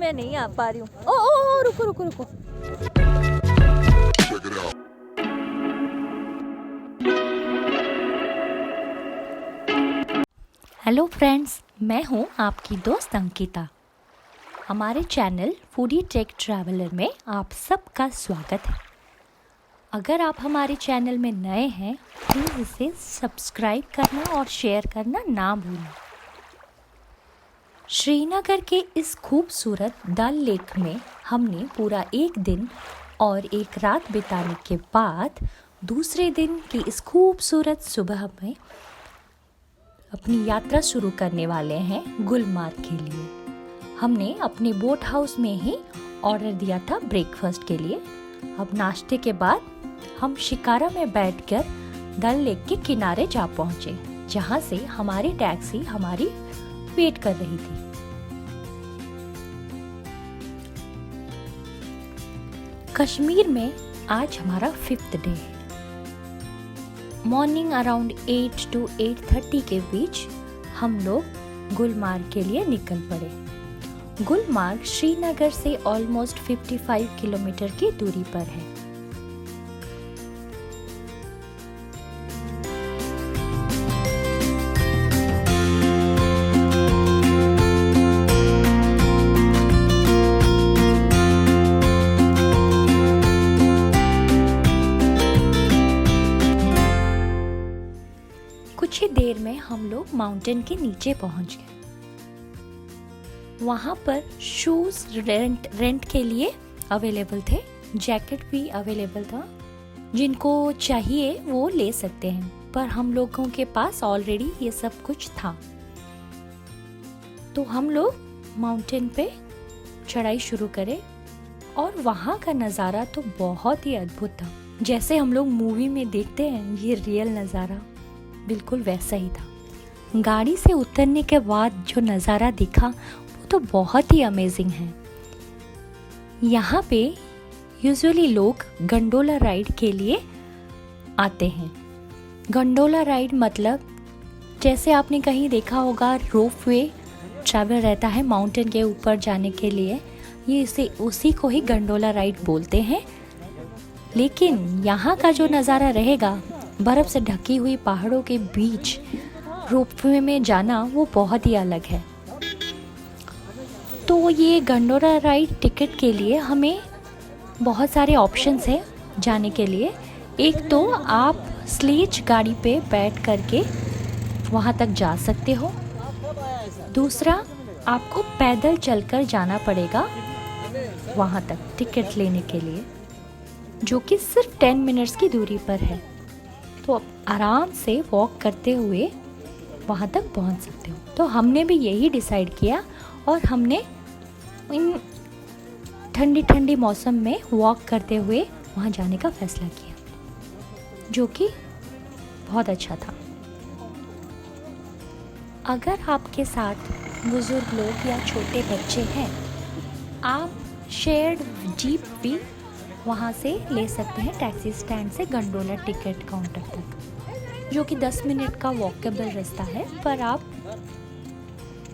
मैं नहीं आ पा रही हूँ। ओ रुको रुको रुको। हेलो फ्रेंड्स, मैं हूँ आपकी दोस्त अंकिता। हमारे चैनल फूडी टेक ट्रैवलर में आप सबका स्वागत है। अगर आप हमारे चैनल में नए हैं, प्लीज़ इसे सब्सक्राइब करना और शेयर करना ना भूलें। श्रीनगर के इस खूबसूरत डल लेक में हमने पूरा एक दिन और एक रात बिताने के बाद दूसरे दिन की इस खूबसूरत सुबह में अपनी यात्रा शुरू करने वाले हैं गुलमार्ग के लिए। हमने अपने बोट हाउस में ही ऑर्डर दिया था ब्रेकफास्ट के लिए। अब नाश्ते के बाद हम शिकारा में बैठकर डल लेक के किनारे जा पहुंचे, जहां से हमारी टैक्सी हमारी वेट कर रही थी। कश्मीर में आज हमारा 5th डे है। मॉर्निंग अराउंड 8 to 8:30 के बीच हम लोग गुलमार्ग के लिए निकल पड़े। गुलमार्ग श्रीनगर से ऑलमोस्ट 55 किलोमीटर की दूरी पर है। कुछ ही देर में हम लोग माउंटेन के नीचे पहुंच गए। वहां पर शूज रेंट के लिए अवेलेबल थे, जैकेट भी अवेलेबल था। जिनको चाहिए वो ले सकते हैं, पर हम लोगों के पास ऑलरेडी ये सब कुछ था। तो हम लोग माउंटेन पे चढ़ाई शुरू करें और वहां का नज़ारा तो बहुत ही अद्भुत था। जैसे हम लोग मूवी में देखते हैं, ये रियल नज़ारा बिल्कुल वैसा ही था। गाड़ी से उतरने के बाद जो नज़ारा दिखा वो तो बहुत ही अमेजिंग है। यहाँ पे यूजुअली लोग गंडोला राइड के लिए आते हैं। गंडोला राइड मतलब जैसे आपने कहीं देखा होगा रोपवे ट्रैवल रहता है माउंटेन के ऊपर जाने के लिए, ये इसे उसी को ही गंडोला राइड बोलते हैं। लेकिन यहाँ का जो नज़ारा रहेगा, बर्फ़ से ढकी हुई पहाड़ों के बीच रोपवे में जाना, वो बहुत ही अलग है। तो ये गंडोला राइड टिकट के लिए हमें बहुत सारे ऑप्शंस हैं जाने के लिए। एक तो आप स्लेज गाड़ी पे बैठ करके वहाँ तक जा सकते हो। दूसरा, आपको पैदल चलकर जाना पड़ेगा वहाँ तक टिकट लेने के लिए, जो कि सिर्फ 10 मिनट्स की दूरी पर है। तो आप आराम से वॉक करते हुए वहाँ तक पहुँच सकते हो। तो हमने भी यही डिसाइड किया और हमने इन ठंडी ठंडी मौसम में वॉक करते हुए वहाँ जाने का फैसला किया, जो कि बहुत अच्छा था। अगर आपके साथ बुजुर्ग लोग या छोटे बच्चे हैं, आप शेयर्ड जीप भी वहाँ से ले सकते हैं, टैक्सी स्टैंड से गंडोला टिकट काउंटर तक, जो कि 10 मिनट का वॉकेबल रास्ता है, पर आप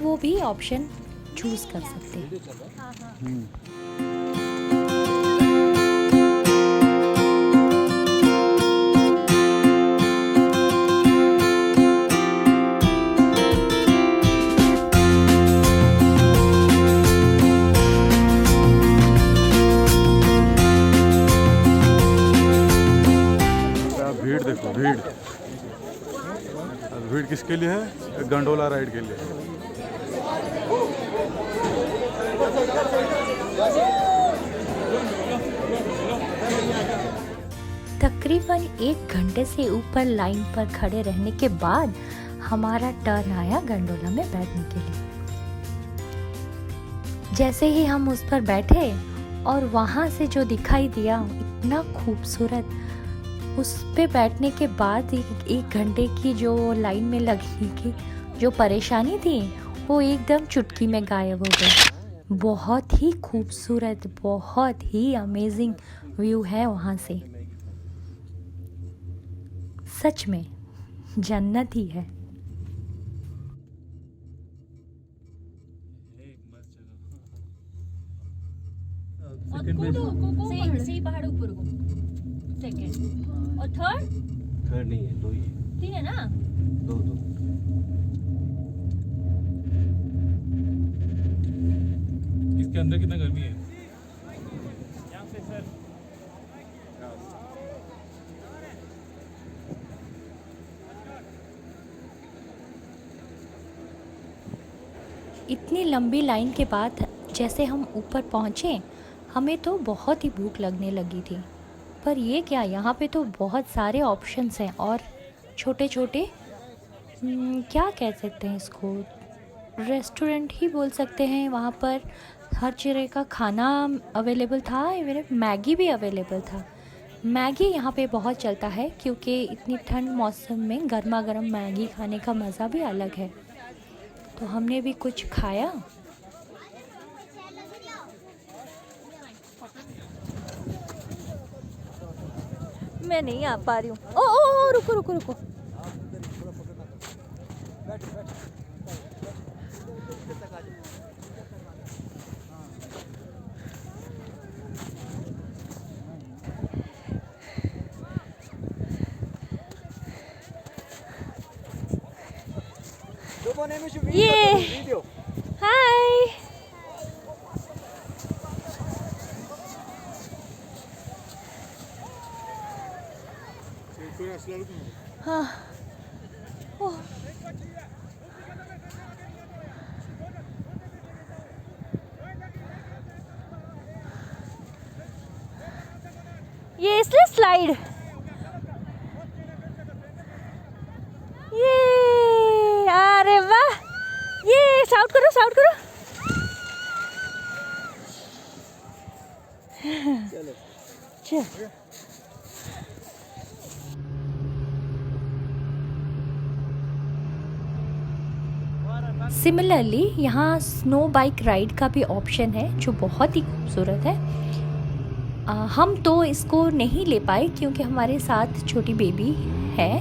वो भी ऑप्शन चूज़ कर सकते हैं। भीड़ देखो, भीड़ किसके लिए है? गंडोला राइड के लिए। तकरीबन 1 घंटे से ऊपर लाइन पर खड़े रहने के बाद हमारा टर्न आया गंडोला में बैठने के लिए। जैसे ही हम उस पर बैठे और वहाँ से जो दिखाई दिया, इतना खूबसूरत, उस पे बैठने के बाद 1 घंटे की जो लाइन में लगने की जो परेशानी थी, वो एकदम चुटकी में गायब हो गई। बहुत ही खूबसूरत, बहुत ही अमेजिंग व्यू है वहाँ से। सच में जन्नत ही है। और कूदो सही पहाड़ ऊपर को। सेकंड और थर्ड नहीं है, 2 ही है। 3 है ना। 2 इसके अंदर कितना गर्मी है। इतनी लंबी लाइन के बाद जैसे हम ऊपर पहुँचे, हमें तो बहुत ही भूख लगने लगी थी। पर ये क्या, यहाँ पे तो बहुत सारे ऑप्शंस हैं और छोटे छोटे क्या कह सकते हैं इसको, रेस्टोरेंट ही बोल सकते हैं। वहाँ पर हर तरह का खाना अवेलेबल था, इवन मैगी भी अवेलेबल था। मैगी यहाँ पे बहुत चलता है क्योंकि इतनी ठंड मौसम में गर्मा गर्म मैगी खाने का मज़ा भी अलग है। तो हमने भी कुछ खाया। मैं नहीं आ पा रही हूँ। ओ रुको रुको रुको। ये हाय। हाँ ओह। ये इसलिए स्लाइड, ये अरे वाह, ये शाउट करो शाउट करो। चल सिमिलरली यहाँ स्नो बाइक राइड का भी ऑप्शन है जो बहुत ही खूबसूरत है। हम तो इसको नहीं ले पाए क्योंकि हमारे साथ छोटी बेबी है,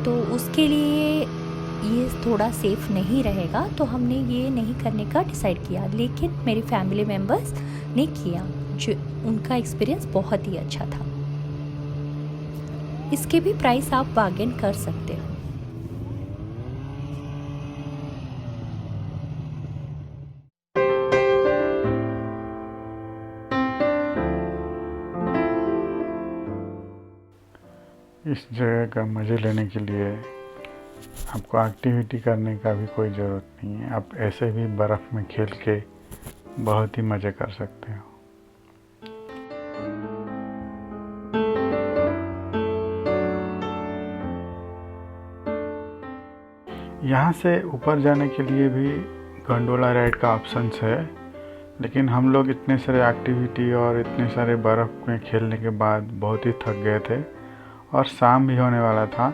तो उसके लिए ये थोड़ा सेफ़ नहीं रहेगा, तो हमने ये नहीं करने का डिसाइड किया। लेकिन मेरी फैमिली मेम्बर्स ने किया, जो उनका एक्सपीरियंस बहुत ही अच्छा था। इसके भी प्राइस आप बार्गेन कर सकते हो। इस जगह का मज़े लेने के लिए आपको एक्टिविटी करने का भी कोई ज़रूरत नहीं है। आप ऐसे भी बर्फ़ में खेल के बहुत ही मज़े कर सकते हो। यहाँ से ऊपर जाने के लिए भी गंडोला राइड का ऑप्शंस है, लेकिन हम लोग इतने सारे एक्टिविटी और इतने सारे बर्फ़ में खेलने के बाद बहुत ही थक गए थे और शाम भी होने वाला था।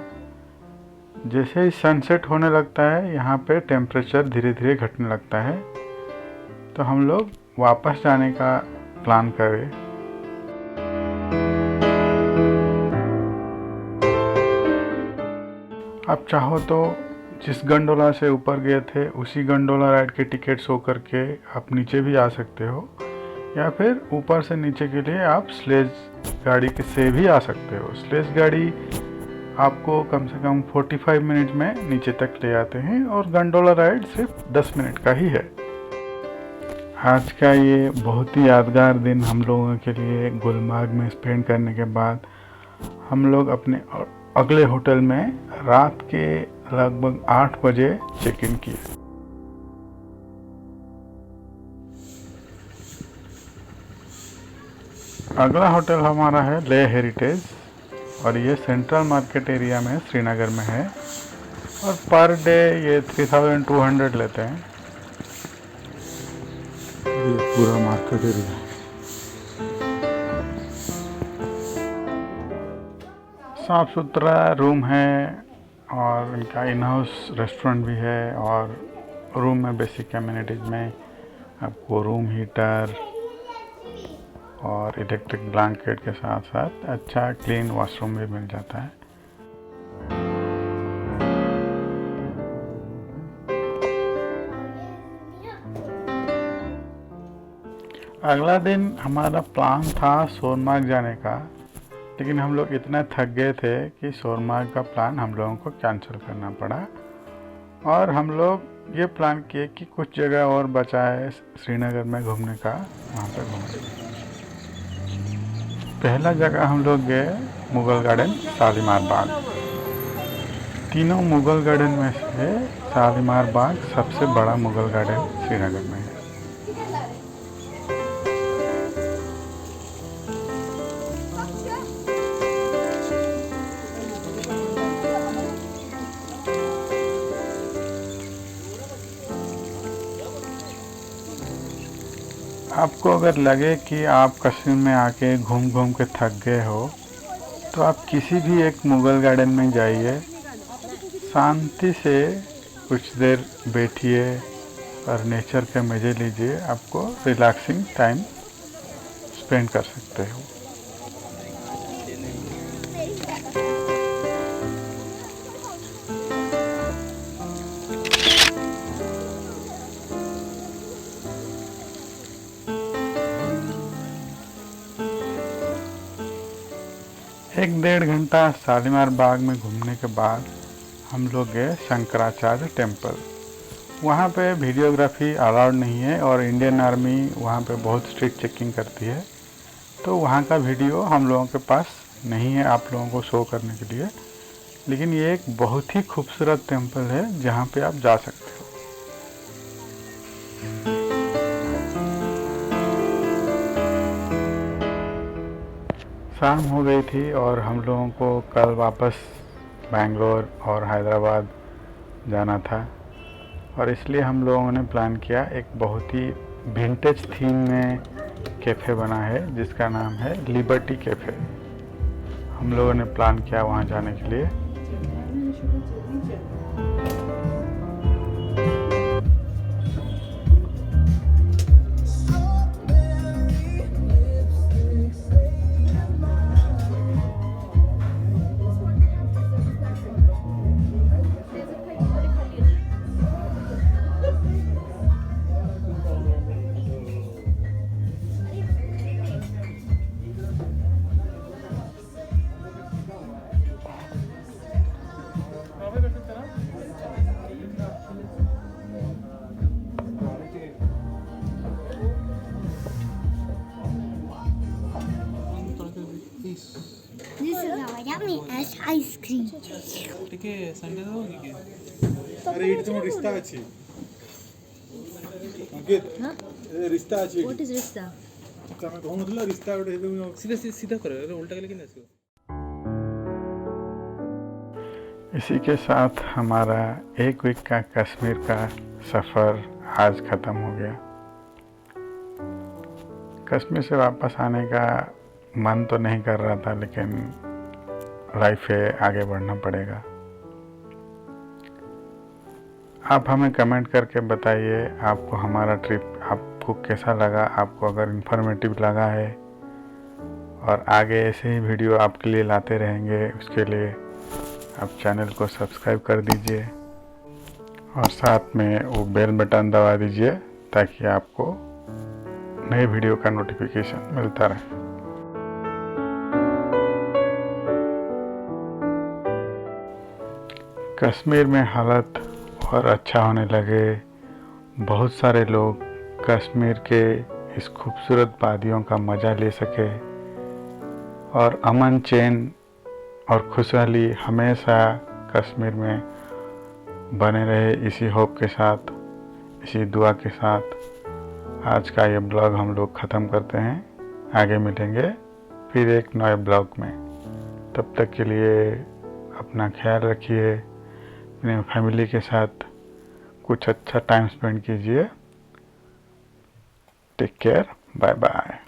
जैसे ही सनसेट होने लगता है यहाँ पे टेम्परेचर धीरे धीरे घटने लगता है, तो हम लोग वापस जाने का प्लान करें। आप चाहो तो जिस गंडोला से ऊपर गए थे उसी गंडोला राइड के टिकट शो करके आप नीचे भी आ सकते हो, या फिर ऊपर से नीचे के लिए आप स्लेज गाड़ी से भी आ सकते हो। स्लेज गाड़ी आपको कम से कम 45 मिनट में नीचे तक ले आते हैं और गंडोला राइड सिर्फ 10 मिनट का ही है। आज का ये बहुत ही यादगार दिन हम लोगों के लिए गुलमर्ग में स्पेंड करने के बाद हम लोग अपने अगले होटल में रात के लगभग 8 बजे चेक इन किए। अगला होटल हमारा है ले हेरिटेज और ये सेंट्रल मार्केट एरिया में श्रीनगर में है और पर डे ये 3200 लेते हैं। ये पूरा मार्केट एरिया। साफ़ सुथरा रूम है और इनका इन हाउस रेस्टोरेंट भी है और रूम में बेसिक एमिनिटीज़ में आपको रूम हीटर और इलेक्ट्रिक ब्लैंकेट के साथ साथ अच्छा क्लीन वॉशरूम भी मिल जाता है। अगला दिन हमारा प्लान था सोनमार्ग जाने का, लेकिन हम लोग इतना थक गए थे कि सोनमार्ग का प्लान हम लोगों को कैंसिल करना पड़ा और हम लोग ये प्लान किए कि कुछ जगह और बचा है श्रीनगर में घूमने का, वहाँ पे घूमेंगे। पहला जगह हम लोग गए मुगल गार्डन, शालीमार बाग। तीनों मुगल गार्डन में से शालीमार बाग सबसे बड़ा मुगल गार्डन श्रीनगर में है। आपको अगर लगे कि आप कश्मीर में आके घूम घूम के थक गए हो तो आप किसी भी एक मुगल गार्डन में जाइए, शांति से कुछ देर बैठिए और नेचर के मज़े लीजिए। आपको रिलैक्सिंग टाइम स्पेंड कर सकते हो। एक डेढ़ घंटा शालीमार बाग में घूमने के बाद हम लोग गए शंकराचार्य टेम्पल। वहाँ पे वीडियोग्राफी अलाउड नहीं है और इंडियन आर्मी वहाँ पे बहुत स्ट्रिक्ट चेकिंग करती है, तो वहाँ का वीडियो हम लोगों के पास नहीं है आप लोगों को शो करने के लिए। लेकिन ये एक बहुत ही खूबसूरत टेम्पल है जहाँ पे आप जा सकते हो। शाम हो गई थी और हम लोगों को कल वापस बेंगलोर और हैदराबाद जाना था और इसलिए हम लोगों ने प्लान किया, एक बहुत ही विंटेज थीम में कैफ़े बना है जिसका नाम है लिबर्टी कैफ़े। हम लोगों ने प्लान किया वहाँ जाने के लिए। This is our yummy ass ice cream. ଟିକେ ସଣ୍ଡେ ଦେବ କି? अरे इट तो रिश्ता अच्छी अंकित ए रिश्ता अच्छी What is Rista? तमे कहउनथला रिश्ता गोटे हेबे सीधा सीधा करो, अरे उल्टा कले कि ना आसियो। इसी के साथ हमारा एक वीक का कश्मीर का सफ़र आज ख़त्म हो गया। कश्मीर से वापस आने का मन तो नहीं कर रहा था, लेकिन लाइफ है, आगे बढ़ना पड़ेगा। आप हमें कमेंट करके बताइए आपको हमारा ट्रिप आपको कैसा लगा। आपको अगर इन्फॉर्मेटिव लगा है और आगे ऐसे ही वीडियो आपके लिए लाते रहेंगे, उसके लिए आप चैनल को सब्सक्राइब कर दीजिए और साथ में वो बेल बटन दबा दीजिए ताकि आपको नए वीडियो का नोटिफिकेशन मिलता रहे। कश्मीर में हालत और अच्छा होने लगे। बहुत सारे लोग कश्मीर के इस खूबसूरत वादियों का मज़ा ले सके और अमन चैन और खुशहाली हमेशा कश्मीर में बने रहे। इसी होप के साथ, इसी दुआ के साथ आज का ये ब्लॉग हम लोग ख़त्म करते हैं। आगे मिलेंगे फिर एक नए ब्लॉग में। तब तक के लिए अपना ख्याल रखिए, अपने फैमिली के साथ कुछ अच्छा टाइम स्पेंड कीजिए। Take care, bye bye.